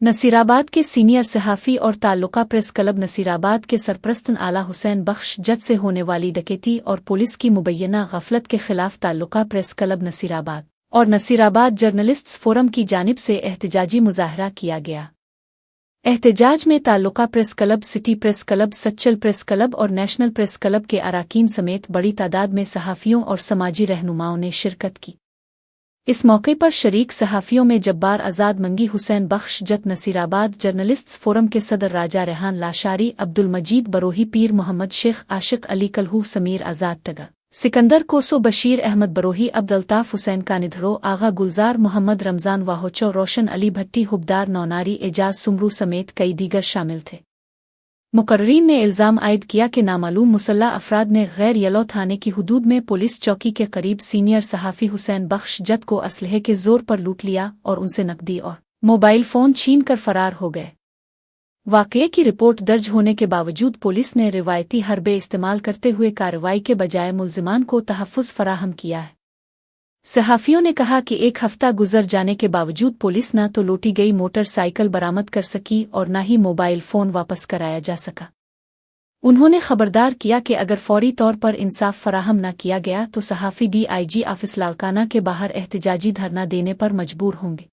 नसीराबाद के सीनियर सहाफ़ी और ताल्लुका प्रेस क्लब नसीराबाद के सरपरस्त आला हुसैन बख्श जज से होने वाली डकैती और पुलिस की मुबैना गफलत के खिलाफ ताल्लुका प्रेस क्लब नसीराबाद और नसीराबाद जर्नलिस्ट्स फोरम की जानिब से एहतजाजी मुजाहरा किया गया। एहतजाज में ताल्लुका press club, city press club, Sachal press club और नेशनल प्रेस क्लब के अराकीन समेत बड़ी तादाद में सहाफ़ियों और समाजी रहनुमाओं ने शिरकत की। इस मौके पर शरीक सहाफ़ियों में जब्बार आज़ाद, मंगी हुसैन बख्श जत, नसीराबाद जर्नलिस्ट्स फोरम के सदर राजा रेहान लाशारी, अब्दुल मजीद बरोही, पीर मोहम्मद शेख, आशिक अली कलहू, समीर आज़ाद टगा, सिकंदर कोसो, बशीर अहमद बरोही, अब्द अल्ताफ़ हुसैन कानिधरो, आगा गुलजार मोहम्मद, रमज़ान वाहोचो, रोशन अली भट्टी, हुबदार नौनारी, एजाज सुमरू समेत कई दीगर शामिल थे। मुकर्रीन ने इल्ज़ाम आयद किया कि नामालूम मुसल्लह अफराद ने गैर यलो थाने की हुदूद में पुलिस चौकी के करीब सीनियर सहाफ़ी हुसैन बख्श जत को असलहे के जोर पर लूट लिया और उनसे नकदी और मोबाइल फ़ोन छीन कर फरार हो गए। वाक़ये की रिपोर्ट दर्ज होने के बावजूद पुलिस ने रिवायती हरबे इस्तेमाल करते हुए कार्रवाई के बजाय मुल्ज़िमान को तहफ़्फ़ुज़ फराहम किया है। सहाफ़ियों ने कहा कि एक हफ्ता गुजर जाने के बावजूद पुलिस न तो लूटी गई मोटरसाइकिल बरामद कर सकी और न ही मोबाइल फ़ोन वापस कराया जा सका। उन्होंने खबरदार किया कि अगर फौरी तौर पर इंसाफ फराहम न किया गया तो सहाफ़ी DIG ऑफिस लाड़काना के बाहर एहतजाजी धरना देने पर मजबूर होंगे।